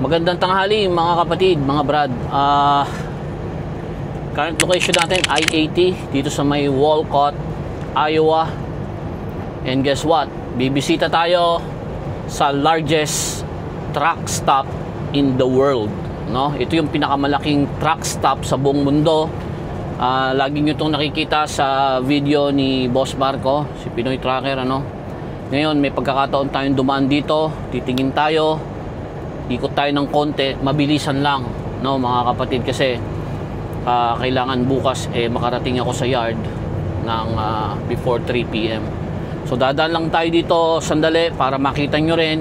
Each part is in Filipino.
Magandang tanghali mga kapatid, mga brad. Current location natin I-80 dito sa may Walcott, Iowa. And guess what? Bibisita tayo sa largest truck stop in the world, no? Ito yung pinakamalaking truck stop sa buong mundo. Lagi nyo itong nakikita sa video ni Boss Marco, si Pinoy Trucker, ano? Ngayon may pagkakataon tayong dumaan dito, titingin tayo, ikot tayo ng konti, mabilisan lang, no mga kapatid, kasi kailangan bukas makarating ako sa yard ng before 3 PM. So dadaan lang tayo dito sandali para makita nyo rin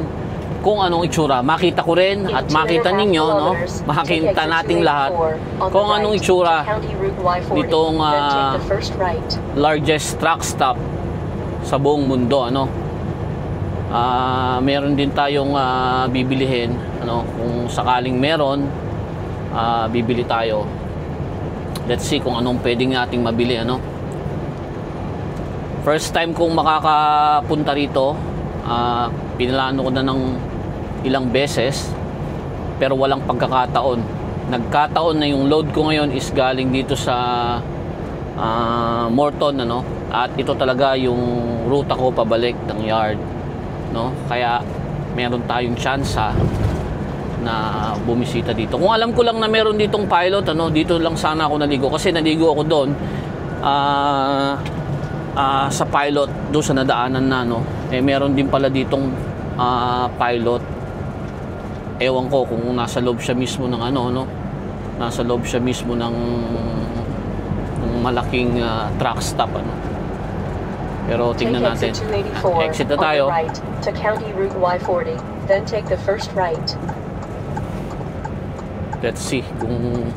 kung anong itsura. Makita ko rin at makita ninyo, no, makita nating lahat kung anong itsura nitong largest truck stop sa buong mundo, ano. Meron din tayong bibilihin, ano, kung sakaling meron, bibili tayo. Let's see kung anong pwedeng nating mabili, ano. First time kong makakapunta rito, pinalano ko na ng ilang beses, pero walang pagkakataon. Nagkataon na yung load ko ngayon is galing dito sa Morton, ano, at ito talaga yung ruta ko pabalik ng yard, no. Kaya meron tayong tsansa na bumisita dito. Kung alam ko lang na meron ditong pilot, ano, dito lang sana ako naligo, kasi naligo ako doon sa pilot, doon sa nadaanan na, no. Meron din pala ditong pilot. Ewan ko kung nasa loob siya mismo ng ano, no, nasa loob siya mismo ng malaking truck stop, ano. Pero tingnan natin. Exit na tayo. To County Route Y40, then take the first right. Let's see kung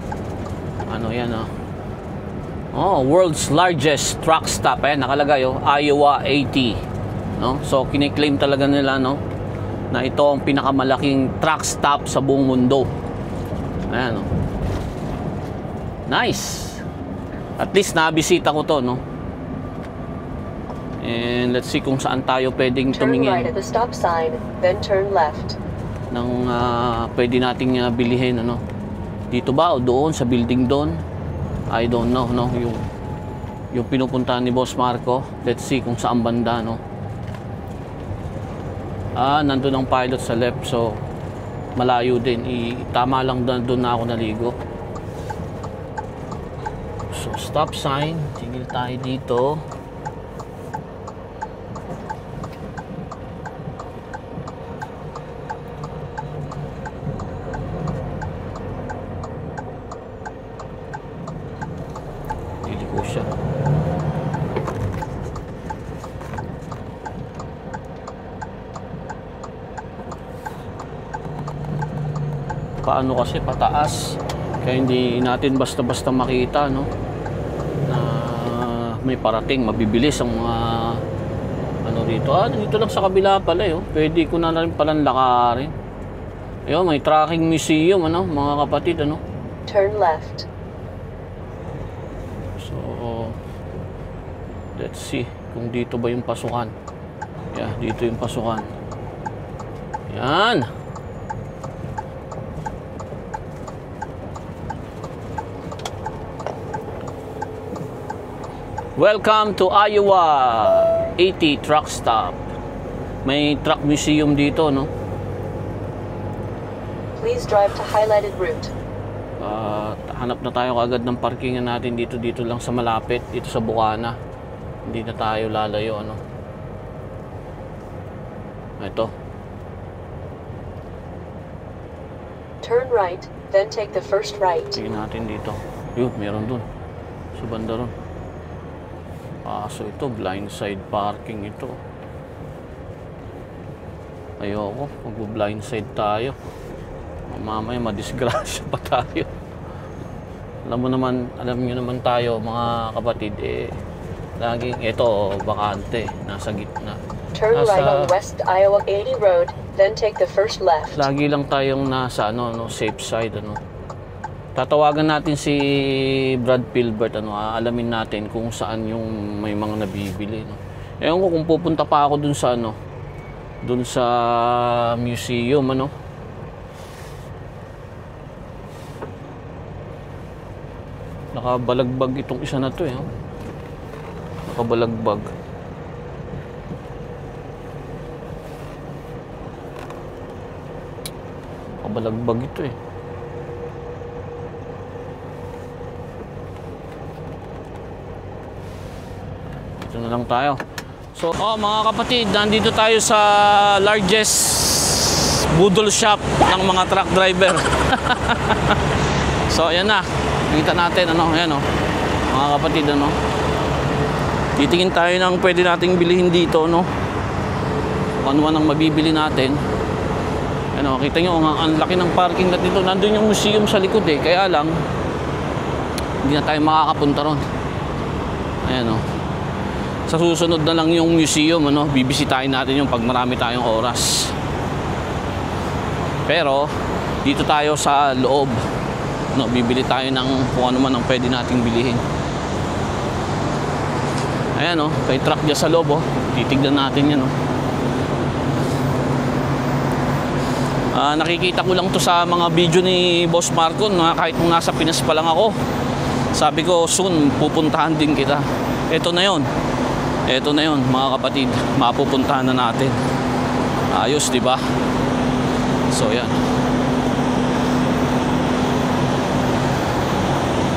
ano yan, world's largest truck stop. Ayan, nakalagay, Iowa 80, no? So kiniklaim talaga nila, no, na ito ang pinakamalaking truck stop sa buong mundo. Ayan, nice. At least nabisita ko to, no. And let's see kung saan tayo pwedeng tumingin. Turn right at the stop sign, then turn left. Nang pwede nating bilihin, ano. Dito ba o doon sa building doon? I don't know, no, yung pinupuntahan ni Boss Marco. Let's see kung saan banda, no. Nandun ang pilot sa left, so malayo din. Tama lang doon na ako naligo. So stop sign, tigil tayo dito. Siya. Paano kasi pataas, kaya hindi natin basta-basta makita, no, na may parating, mabibilis ang mga ano dito. Dito lang sa kabila pala, pwede ko na rin palang lakarin. Ayun, may tracking museum, ano, mga kapatid, ano. Turn left. Let's see kung dito ba yung pasukan. Yeah, dito yung pasukan. Yan. Welcome to Iowa 80 truck stop. May truck museum dito, no. Please drive to highlighted route. Hanap na tayo agad ng parkingan natin dito lang sa malapit, dito sa Bukana. Hindi na tayo lalayo, ano. Ito. Turn right, then take the first right. Tingnan natin dito. Yun, meron dun. Sa banda ron. So ito, blind side parking ito. Ayoko, mag-blind side tayo. Mamaya madisgrasya pa tayo. Alam nyo naman tayo, mga kapatid, laging ito, bakante, nasa gitna. Turn right on West Iowa 80 Road, then take the first left. Lagi lang tayong nasa safe side, ano. Tatawagan natin si Brad Pilbert, ano, alamin natin kung saan yung may mga nabibili, no. Ewan ko kung pupunta pa ako dun sa museum, ano. Nakabalagbag itong isa na to eh. Nakabalagbag. Nakabalagbag ito eh. Ito na lang tayo. So, mga kapatid, nandito tayo sa largest budol shop ng mga truck driver. So, ayan na. Kita natin, ano, ayan, mga kapatid, ano. Titingin tayo ng pwede nating bilihin dito, no. Kung ano man ang mabibili natin. Ano, kita nyo, ang laki ng parking lot dito. Nandun yung museum sa likod eh. Kaya lang, hindi na tayo makakapunta ron. Ayan, sa susunod na lang yung museum, ano, bibisitahin natin yung pag marami tayong oras. Pero dito tayo sa loob, no, bibili tayo ng kung ano man ang pwede nating bilihin. Ayan, may truck dyan sa loob, titignan natin yan, nakikita ko lang to sa mga video ni Boss Marco, na kahit kung nasa Pinas pa lang ako, sabi ko soon pupuntahan din kita. Ito na yon mga kapatid, mapupuntahan na natin. Ayos, di ba? So yan.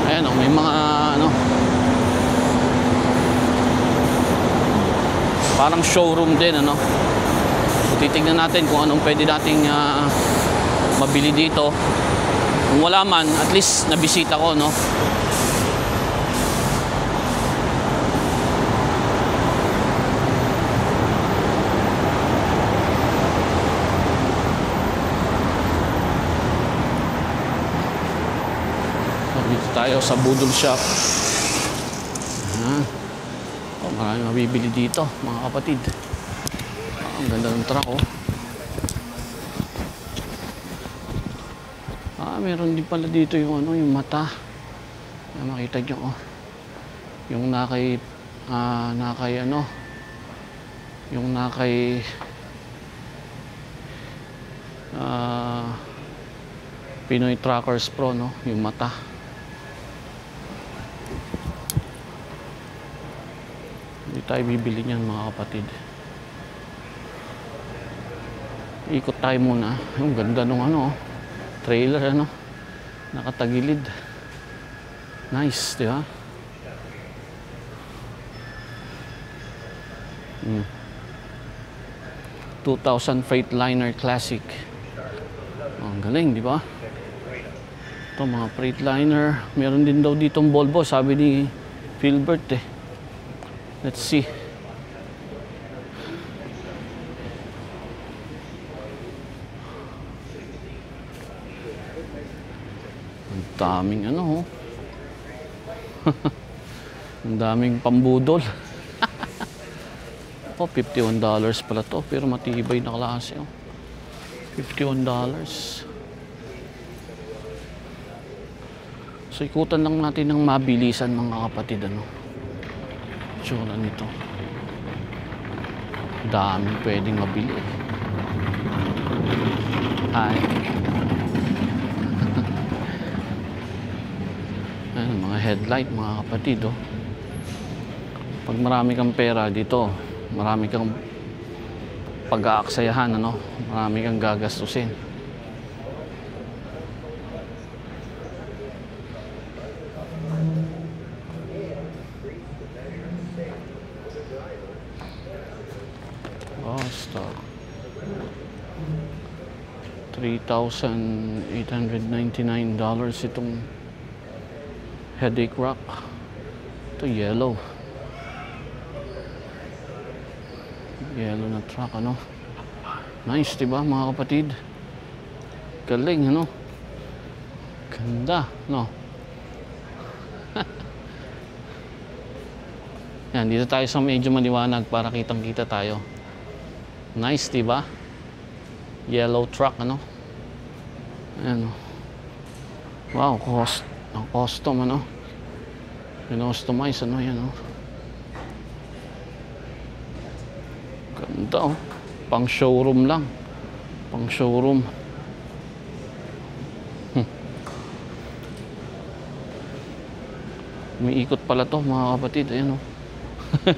Ayan, may mga parang showroom din, So, titignan natin kung anong pwede nating mabili dito. Kung wala man, at least nabisita ko, tayo sa budol shop. Marami mabibili dito, mga kapatid. Ang ganda ng truck, meron din pala dito yung yung mata. Makita nyo, yung yung nakay Pinoy Truckers Pro, yung mata. Hindi tayo bibili niyan, mga kapatid. Ikot tayo muna. Yung ganda nung trailer, nakatagilid. Nice, di ba? 2000 Freightliner Classic. Ang galing, di ba? Ito, mga Freightliner. Meron din daw ditong Volvo, sabi ni Philbert eh. Let's see. Ang daming ang daming pambudol. $51 pala to, pero matibay na klase, $51. So ikutan lang natin ng mabilisan, mga kapatid, tsura nito. Daming pwedeng mabili. Ayan, mga headlight, mga kapatid, Pag marami kang pera dito, marami kang pag-aaksayahan, marami kang gagastusin. Stock $3,899 itong headache rock. Ito yellow na truck, nice, diba, mga kapatid? Galing, ganda, yan, dito tayo sa medyo maliwanag para kitang kita tayo. Nice, diba? Yellow truck, ayan, wow, ang custom, Pinostomize, yan, ganda, pang showroom lang, pang showroom. Umiikot pala to mga kapatid. Ayan o.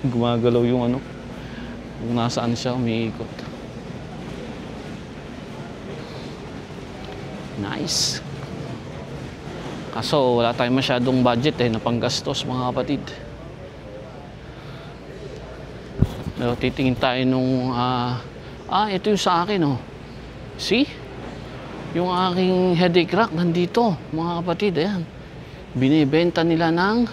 Gumagalaw yung ano. Kung nasaan siya, umiikot. Nice. Kaso wala tayong masyadong budget na panggastos mga kapatid. Pero titingin tayo nung ito yung sa akin oh. See? Yung aking headache rack nandito mga kapatid. Ayan. Binibenta nila ng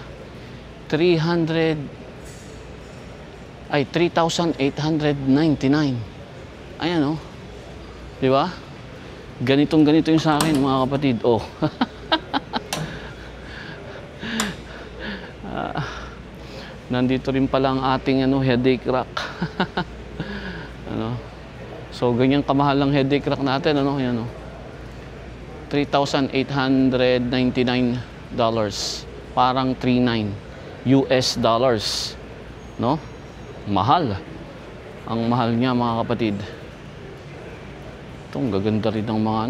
3,899. Ayan oh. Di ba? Ganito yung sa akin mga kapatid. Oh. Nandito rin pala ang ating headache rack. So ganyan kamahal ang headache rack natin yan $3,899. Parang 39 US dollars. No? Mahal. Ang mahal niya mga kapatid. Itong gaganda rin ng mga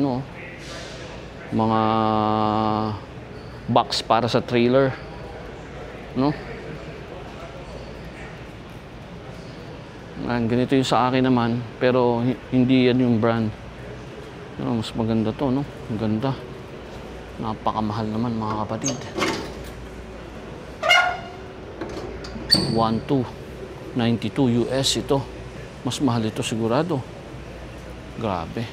mga box para sa trailer. No? Ganito yung sa akin naman, pero hindi yan yung brand. Mas maganda to, no? Ang ganda. Napakamahal naman mga kapatid. 1,292 US ito. Mas mahal ito sigurado. Grabe.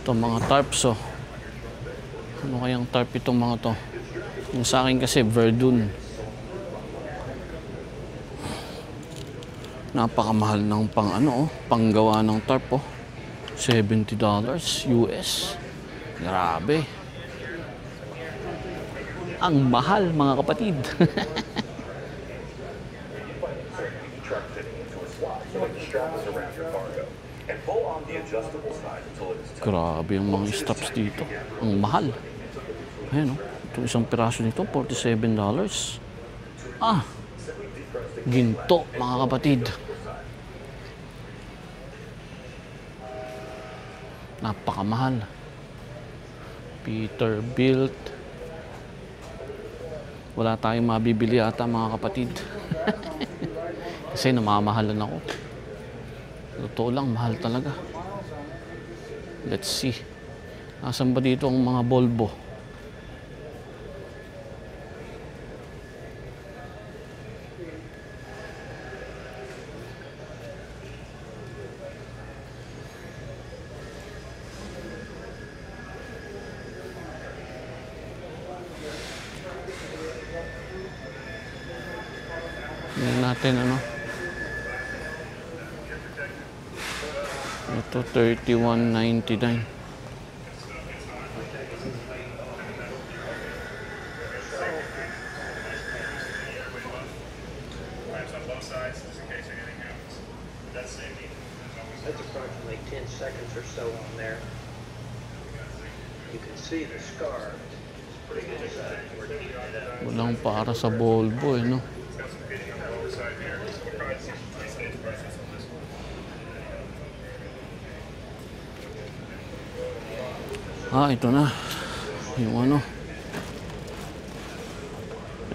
Ito mga tarps oh. Ano kayang tarp itong mga to? Yung sa akin kasi Verdun. Napakamahal ng panggawa ng tarp oh. $70 US. Grabe. Ang mahal mga kapatid. Grabe yung mga stops dito. Ang mahal. Ayan o. Itong isang piraso nito, $47. Ginto mga kapatid. Napakamahal. Peterbilt. Wala tayong mabibili ata mga kapatid. Kasi namamahalan ako. Totoo lang, mahal talaga. Let's see. Nasaan ba dito ang mga Volvo? Tingnan natin ito 31.99. That's approximately 10 seconds or so on there. You can see the scar. It's pretty good size. Walang para sa Volvo no? Ito na. Yung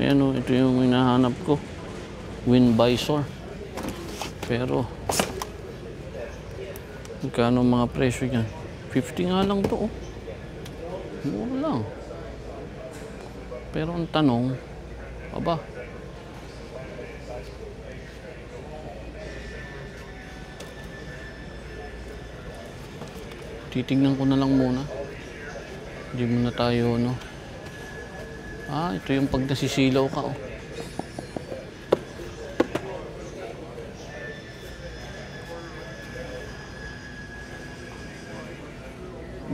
ayan ito yung hinahanap ko. Wind visor. Pero magkano mga presyo niyan? 50 nga lang to mura lang. Pero ang tanong, titignan ko na lang muna. Hindi muna tayo ito yung pag nasisilaw ka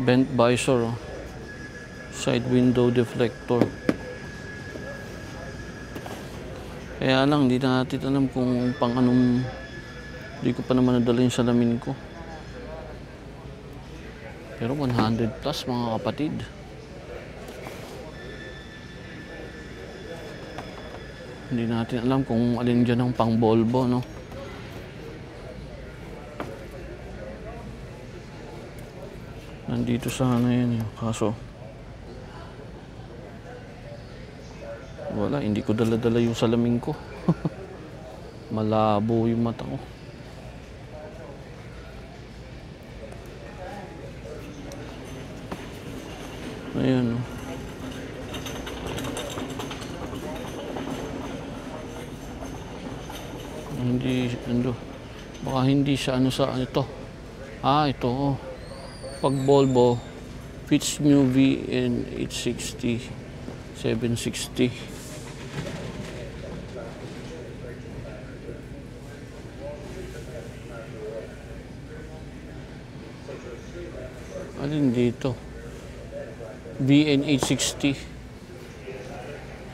Bent visor side window deflector. Kaya lang hindi na natin alam kung pang anong, hindi ko pa naman nadala yung salamin ko. Pero 100 plus mga kapatid. Hindi natin alam kung alin dyan ang pang Volvo Nandito sana yan eh. Kaso wala, hindi ko dala-dala yung salamin ko. Malabo yung mata ko. Ayan, oh. Hindi, baka hindi siya ano sa ito. Ito, oh. Pag Volvo, fits new VN 860, 760. Alin dito? VN 860.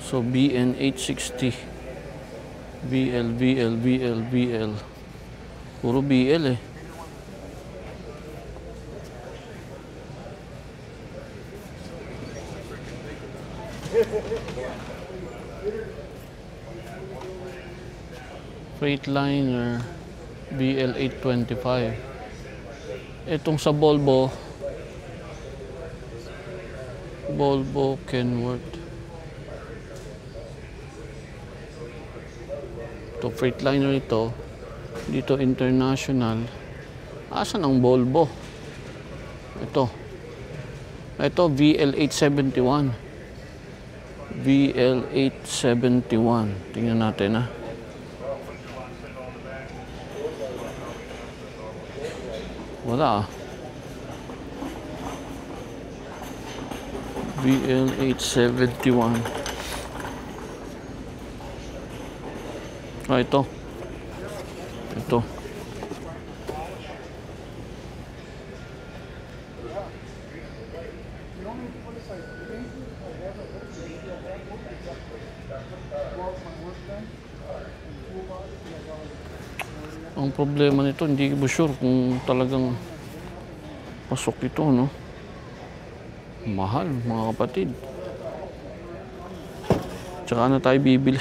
So VN 860. BL. Puro BL eh. Freightliner BL 825. Itong sa Volvo Kenworth. Ito Freightliner ito. Dito international. Asan ang Volvo? Ito VL 871. VL 871. Tingnan natin ah. Wala ah. VL 871. Ito. Ang problema nito, hindi ko sure kung talagang pasok ito, no? Mahal, mga kapatid. Tsaka na tayo bibili.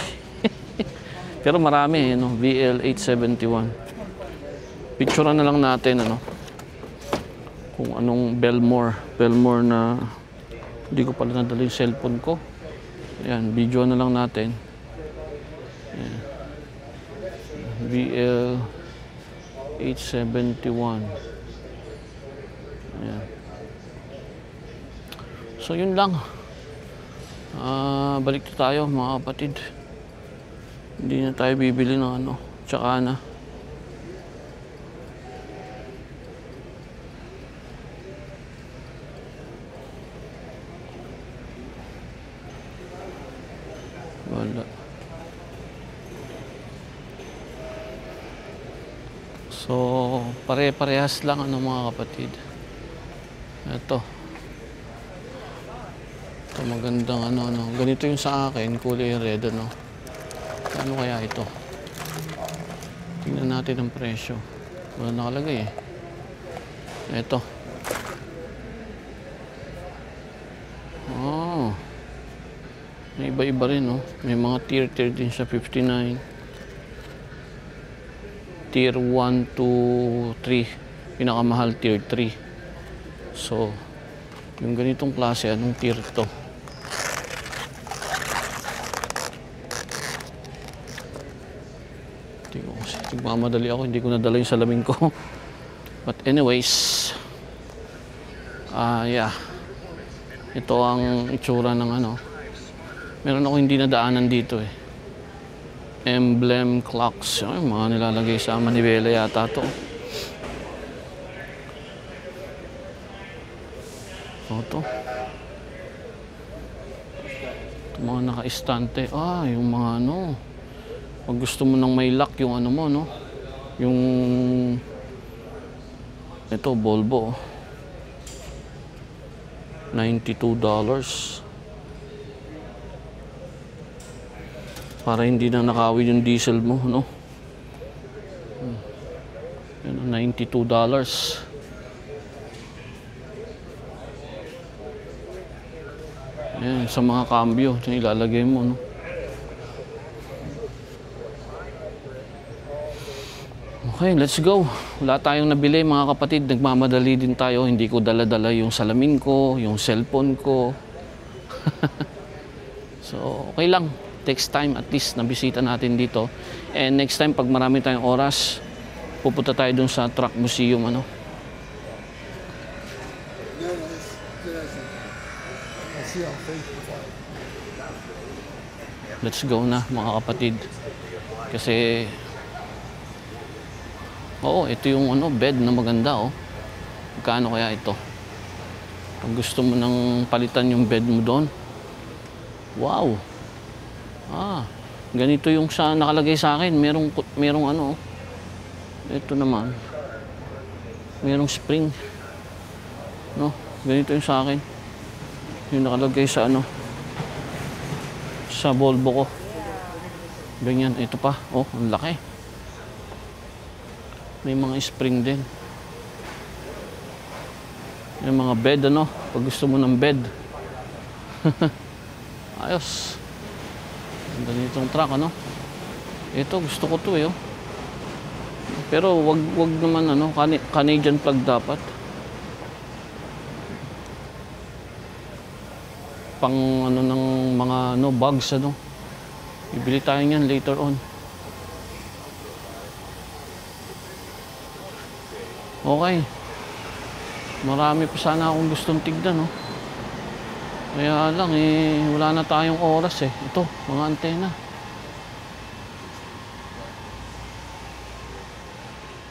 Pero marami, no? VL 871. Picturean na lang natin, ano? Kung anong Belmore na hindi ko pala nadala yung cellphone ko. Ayan, video na lang natin. Ayan. VL 871. Ayan. So yun lang. Balik na tayo mga kapatid. Hindi na tayo bibili ng ano. Tsaka na. Wala. So, pare-parehas lang ano mga kapatid. Ito magandang ano. Ganito yung sa akin, kulay red ano. Ano kaya ito? Tingnan natin ang presyo. Wala nakalagay eh. Ito. May iba-iba rin, no? May mga tier din siya, 59. Tier 1 to 3. Pinakamahal, tier 3. So, yung ganitong klase, anong tier to? Tigmamadali ako, hindi ko nadala yung salamin ko. But anyways, yeah. Ito ang itsura ng ano. Meron ako hindi nadaanan dito eh. Emblem clocks. Ay, mga nilalagay sa manibela yata to. Ito. Ito mga naka-istante. Yung mga ano. Pag gusto mo nang may lock yung ano mo, no? Yung ito, Volvo. $92. Para hindi na nakawin yung diesel mo, no? $92. Ayan, sa mga cambio, ilalagay mo, no? Okay, let's go. Wala tayong nabili mga kapatid. Nagmamadali din tayo. Hindi ko dala-dala yung salamin ko, yung cellphone ko. So, okay lang. Takes time at least na bisita natin dito. And next time, pag marami tayong oras, pupunta tayo dun sa truck museum, ano. Let's go na mga kapatid. Kasi oo, ito yung ano, bed na maganda, oh. Magkano kaya ito? Pag gusto mo nang palitan yung bed mo doon. Wow. Ganito yung sa nakalagay sa akin. Merong ano. Ito naman. Merong spring. No, ganito yung sa akin. Yung nakalagay sa ano. Sa Volvo ko. Ganyan, ito pa. Oh, ang laki. May mga spring din. Yung mga bed, ano. Pag gusto mo ng bed. Ayos. Ganda nitong truck, ano. Ito, gusto ko to, eh, oh. Pero wag naman, ano, Canadian plug dapat. Pang, ano, ng mga, ano, bags, ano. Bibili tayo niyan later on. Okay. Marami pa sana akong gustong tignan, no? Kaya lang, eh, wala na tayong oras, eh. Ito, mga antena.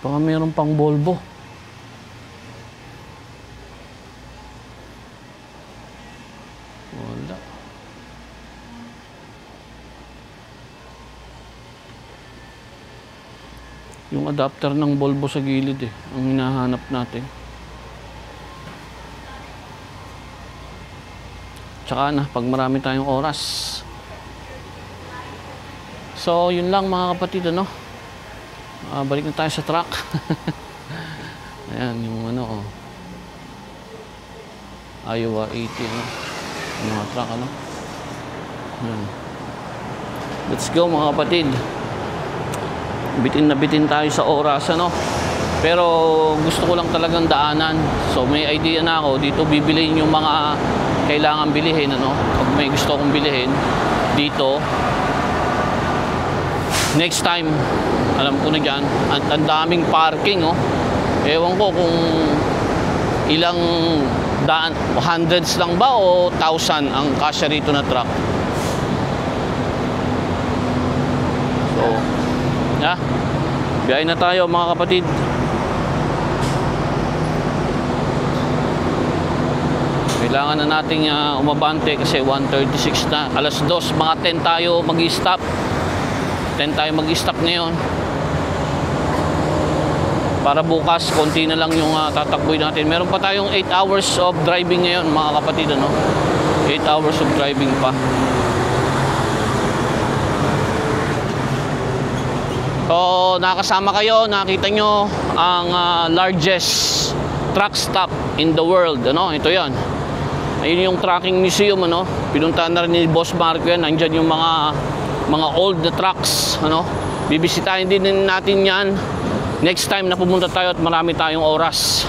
Baka meron pang Volvo. Wala. Yung adapter ng Volvo sa gilid, eh, ang hinahanap natin. Tsaka na, pag marami tayong oras. So, yun lang mga kapatid, ano? Balik na tayo sa truck. Ayan, yung ano, oh. Iowa 80, ano? Yung mga truck, ano? Ayan. Let's go mga kapatid. Bitin na bitin tayo sa oras, ano? Pero gusto ko lang talagang daanan. So may idea na ako. Dito bibiliin yung mga kailangan bilihin, ano? Pag may gusto kong bilihin dito. Next time, alam ko na dyan, ang daming parking, oh. Ewan ko kung ilang daan, hundreds lang ba o 1,000 ang kasya rito na truck. So, yeah. Biyahe na tayo mga kapatid. Kailangan na nating umabante kasi 1:36 na. Alas 2, mga 10 tayo mag-i-stop. 10 tayo mag-i-stop ngayon. Para bukas, konti na lang yung tatakboy natin. Meron pa tayong 8 hours of driving ngayon mga kapatid, ano? 8 hours of driving pa. So, nakasama kayo, nakita nyo ang largest truck stop in the world, ano? Ito 'yan. Ayun yung trucking museum, ano? Pinuntahan na rin ni Boss Marco yan. Nandiyan yung mga old trucks, ano? Bibisitahin din natin 'yan next time na pumunta tayo at marami tayong oras.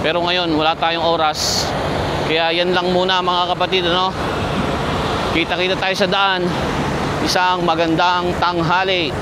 Pero ngayon, wala tayong oras. Kaya yan lang muna mga kapatid, ano? Kita-kita tayo sa daan. Isang magandang tanghali.